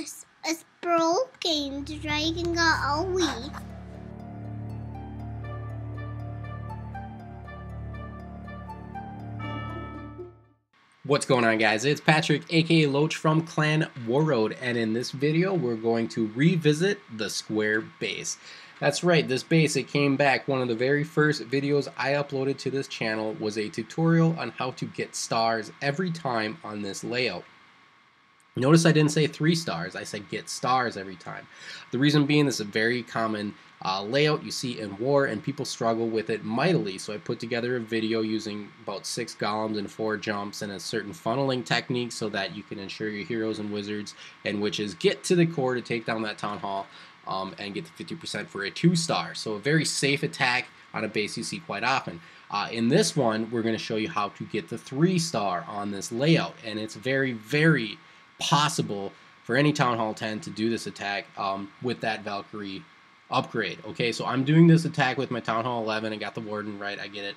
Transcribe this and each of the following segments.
It's broken. The dragon got away. What's going on, guys? It's Patrick, aka Loach from Clan Warroad, and in this video we're going to revisit the square base. That's right, this base, it came back. One of the very first videos I uploaded to this channel was a tutorial on how to get stars every time on this layout. Notice I didn't say 3 stars, I said get stars every time. The reason being, this is a very common layout you see in war, and people struggle with it mightily. So I put together a video using about 6 golems and 4 jumps and a certain funneling technique so that you can ensure your heroes and wizards and witches get to the core to take down that town hall and get to 50% for a 2-star. So a very safe attack on a base you see quite often. In this one, we're going to show you how to get the 3-star on this layout, and it's very, very possible for any Town Hall 10 to do this attack with that Valkyrie upgrade. Okay, so I'm doing this attack with my Town Hall 11. I got the Warden right, I get it.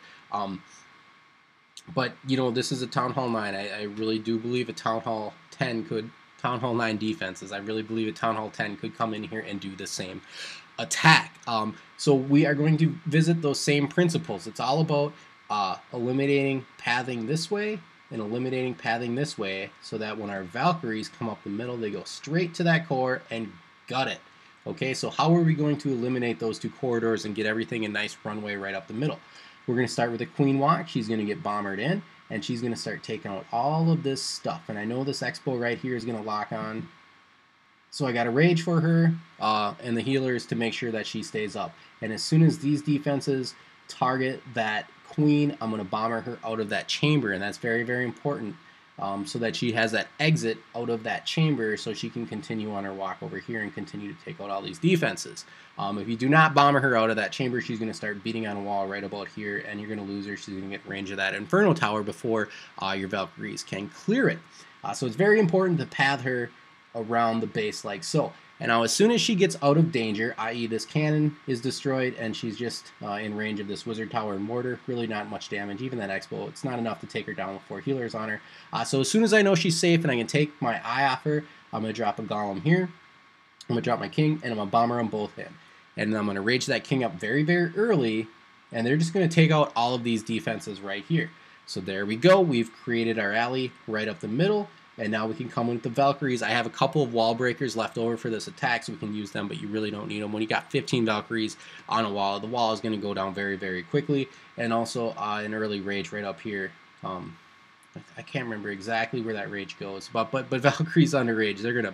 But, you know, this is a Town Hall 9. I really do believe a Town Hall 10 could, Town Hall 9 defenses, I really believe a Town Hall 10 could come in here and do the same attack. So we are going to visit those same principles. It's all about eliminating pathing this way and eliminating pathing this way, so that when our Valkyries come up the middle, they go straight to that core and gut it. Okay, so how are we going to eliminate those 2 corridors and get everything a nice runway right up the middle? We're going to start with a Queen Walk. She's going to get bombered in, and she's going to start taking out all of this stuff. And I know this Expo right here is going to lock on, so I got a Rage for her and the healers to make sure that she stays up. And as soon as these defenses target that Queen, I'm going to bomber her out of that chamber, and that's very, very important, so that she has that exit out of that chamber so she can continue on her walk over here and continue to take out all these defenses. If you do not bomber her out of that chamber, she's going to start beating on a wall right about here, and you're going to lose her. She's going to get range of that Inferno Tower before your Valkyries can clear it. So it's very important to path her around the base like so. And now as soon as she gets out of danger, i.e. this cannon is destroyed and she's just in range of this wizard tower and mortar, really not much damage. Even that Expo, it's not enough to take her down with 4 healers on her. So as soon as I know she's safe and I can take my eye off her, I'm going to drop a golem here, I'm going to drop my king, and I'm going to bomber them both in. And I'm going to rage that king up very, very early, and they're just going to take out all of these defenses right here. So there we go, we've created our alley right up the middle. And now we can come in with the Valkyries. I have a couple of wall breakers left over for this attack, so we can use them, but you really don't need them. When you got 15 Valkyries on a wall, the wall is going to go down very, very quickly. And also an early rage right up here. I can't remember exactly where that rage goes, but Valkyries under rage, they're going to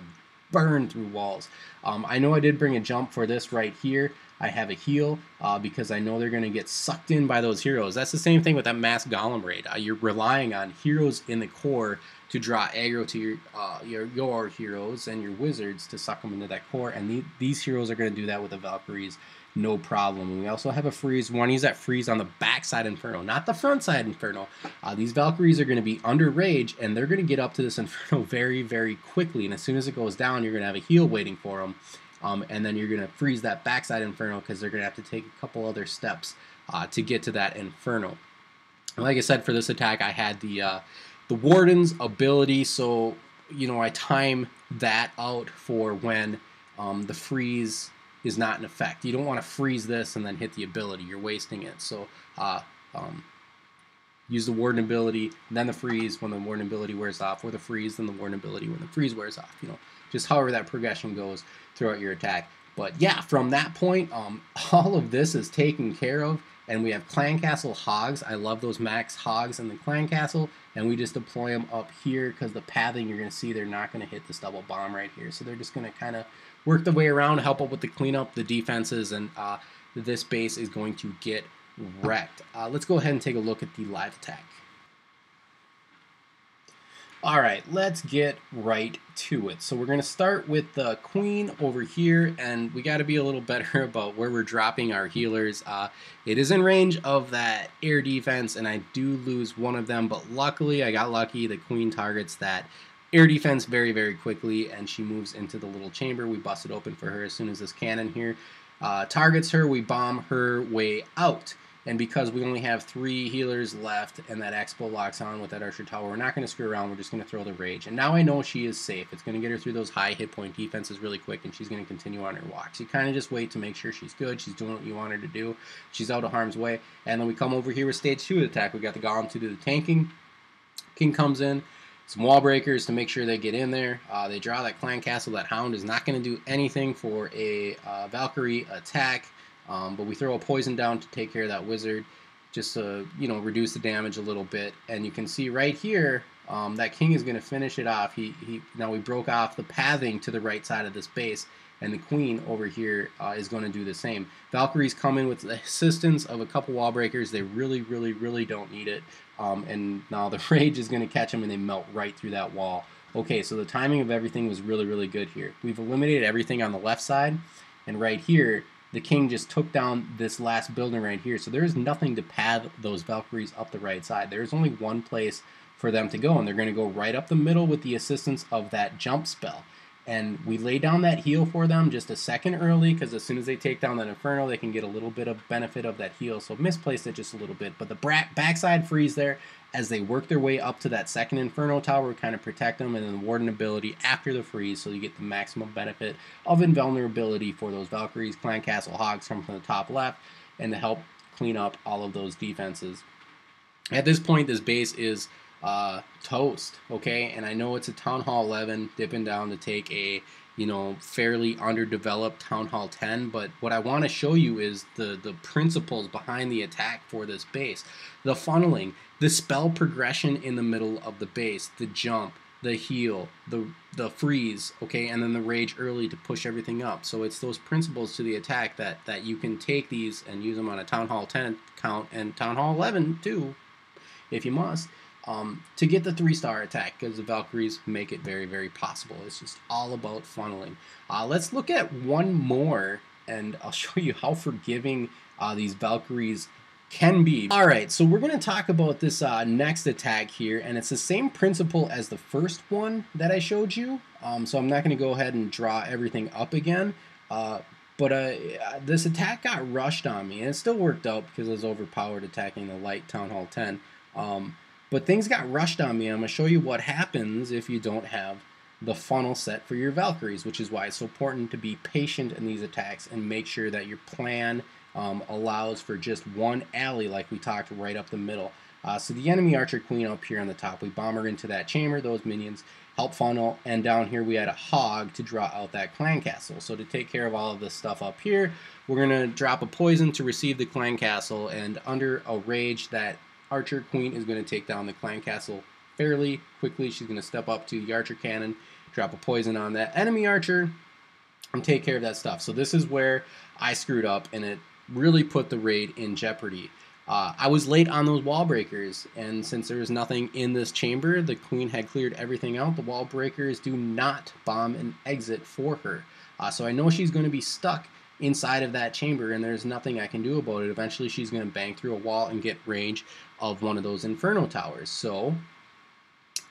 burn through walls. I know I did bring a jump for this right here. I have a heal because I know they're going to get sucked in by those heroes. That's the same thing with that mass golem raid. You're relying on heroes in the core to draw aggro to your heroes and your wizards to suck them into that core, and these heroes are going to do that with the Valkyries, no problem. And we also have a freeze. We want to use that freeze on the backside Inferno, not the front side Inferno. These Valkyries are going to be under rage, and they're going to get up to this Inferno very, very quickly, and as soon as it goes down, you're going to have a heal waiting for them. And then you're going to freeze that backside Inferno because they're going to have to take a couple other steps to get to that Inferno. And like I said, for this attack, I had the Warden's ability, so you know I time that out for when the freeze is not in effect. You don't want to freeze this and then hit the ability. You're wasting it. So use the Warden ability, then the freeze when the Warden ability wears off, or the freeze, then the Warden ability when the freeze wears off. You know, just however that progression goes throughout your attack. But yeah, from that point, all of this is taken care of, and we have Clan Castle Hogs. I love those max Hogs in the Clan Castle, and we just deploy them up here because the pathing, you're going to see they're not going to hit this double bomb right here. So they're just going to kind of work the way around, help up with the cleanup, the defenses, and this base is going to get wrecked. Let's go ahead and take a look at the live attack. Alright, let's get right to it. So we're going to start with the Queen over here, and we got to be a little better about where we're dropping our healers. It is in range of that air defense, and I do lose one of them, but luckily I got lucky. The Queen targets that air defense very, very quickly, and she moves into the little chamber. We bust it open for her as soon as this cannon here targets her. We bomb her way out. And because we only have 3 healers left and that Expo locks on with that Archer Tower, we're not going to screw around. We're just going to throw the Rage. And now I know she is safe. It's going to get her through those high hit point defenses really quick, and she's going to continue on her walk. So you kind of just wait to make sure she's good. She's doing what you want her to do. She's out of harm's way. And then we come over here with stage 2 attack. We got the Golem to do the tanking. King comes in. Some wall breakers to make sure they get in there. They draw that clan castle. That Hound is not going to do anything for a Valkyrie attack, but we throw a poison down to take care of that wizard, just to reduce the damage a little bit. And you can see right here that king is going to finish it off. Now we broke off the pathing to the right side of this base, and the queen over here is going to do the same. Valkyries come in with the assistance of a couple wall breakers. They really, really, really don't need it. And now the rage is going to catch them, and they melt right through that wall. Okay, so the timing of everything was really, really good here. We've eliminated everything on the left side, and right here, the king just took down this last building right here. So there's nothing to path those Valkyries up the right side. There's only one place for them to go, and they're going to go right up the middle with the assistance of that jump spell. And we lay down that heal for them just a second early, because as soon as they take down that Inferno, they can get a little bit of benefit of that heal. So misplaced it just a little bit. But the backside freeze there, as they work their way up to that second Inferno tower, kind of protect them, and then the Warden ability after the freeze, so you get the maximum benefit of invulnerability for those Valkyries. Clan Castle Hogs come from the top left, and to help clean up all of those defenses. At this point, this base is toast, okay? And I know it's a Town Hall 11 dipping down to take a fairly underdeveloped Town Hall 10, but what I want to show you is the principles behind the attack for this base. The funneling, the spell progression in the middle of the base, the jump, the heal, the freeze, okay, and then the rage early to push everything up. So it's those principles to the attack that you can take these and use them on a Town Hall 10 count, and Town Hall 11 too, if you must, to get the 3-star attack, because the Valkyries make it very, very possible. It's just all about funneling. Let's look at one more, and I'll show you how forgiving these Valkyries can be. Alright, so we're going to talk about this next attack here, and it's the same principle as the first one that I showed you. So I'm not going to go ahead and draw everything up again. But this attack got rushed on me, and it still worked out because I was overpowered attacking the light Town Hall 10. But things got rushed on me. I'm going to show you what happens if you don't have the funnel set for your Valkyries, which is why it's so important to be patient in these attacks and make sure that your plan allows for just one alley like we talked right up the middle. So the enemy Archer Queen up here on the top, we bomb her into that chamber. Those minions help funnel, and down here we had a hog to draw out that clan castle. So to take care of all of this stuff up here, we're going to drop a poison to receive the clan castle, and under a rage, that Archer Queen is going to take down the clan castle fairly quickly. She's going to step up to the Archer Cannon, drop a poison on that enemy Archer, and take care of that stuff. So this is where I screwed up, and it really put the raid in jeopardy. I was late on those wall breakers, and since there was nothing in this chamber, the queen had cleared everything out. The wall breakers do not bomb an exit for her. So I know she's going to be stuck inside of that chamber, and there's nothing I can do about it. Eventually she's going to bang through a wall and get range of one of those Inferno towers. So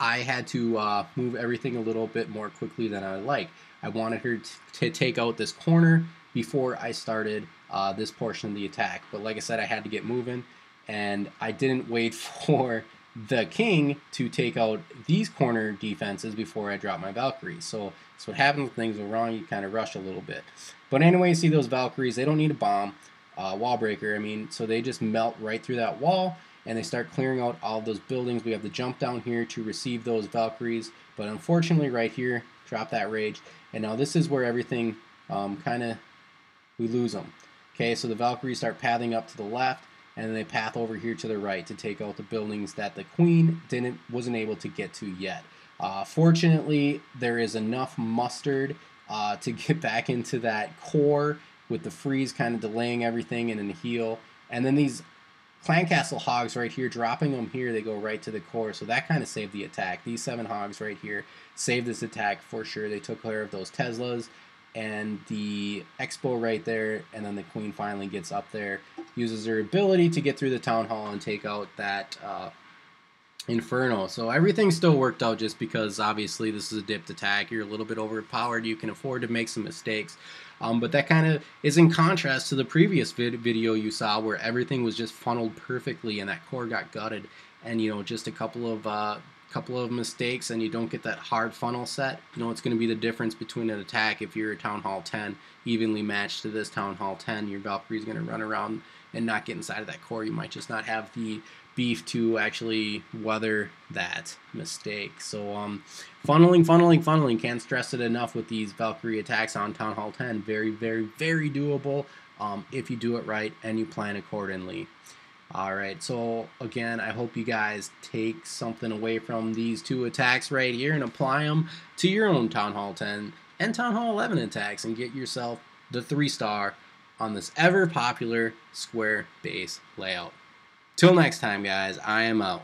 I had to move everything a little bit more quickly than I would like. I wanted her to take out this corner before I started this portion of the attack. But like I said, I had to get moving, and I didn't wait for the king to take out these corner defenses before I dropped my Valkyries. So that's what happens when things go wrong. You kind of rush a little bit. But anyway, you see those Valkyries, they don't need a bomb, wall breaker, I mean, so they just melt right through that wall, and they start clearing out all of those buildings. We have the jump down here to receive those Valkyries, but unfortunately right here, drop that rage. And now this is where everything we lose them. Okay, so the Valkyries start pathing up to the left, and then they path over here to the right to take out the buildings that the queen wasn't able to get to yet. Fortunately, there is enough mustard to get back into that core with the freeze kind of delaying everything, and then the heal. And then these Clan Castle Hogs right here, dropping them here, they go right to the core. So that kind of saved the attack. These 7 Hogs right here saved this attack for sure. They took care of those Teslas and the Expo right there, and then the queen finally gets up there, uses her ability to get through the Town Hall and take out that Inferno. So everything still worked out, just because obviously this is a dipped attack. You're a little bit overpowered. You can afford to make some mistakes. But that kind of is in contrast to the previous video you saw, where everything was just funneled perfectly and that core got gutted. And just a couple of mistakes and you don't get that hard funnel set. It's going to be the difference between an attack. If you're a Town Hall 10 evenly matched to this Town Hall 10, your Valkyrie is going to run around and not get inside of that core. You might just not have the beef to actually weather that mistake. So funneling, can't stress it enough with these Valkyrie attacks on Town Hall 10. Very, very, very doable if you do it right and you plan accordingly. Alright, so again, I hope you guys take something away from these two attacks right here and apply them to your own Town Hall 10 and Town Hall 11 attacks and get yourself the 3-star on this ever popular square base layout. Till next time, guys, I am out.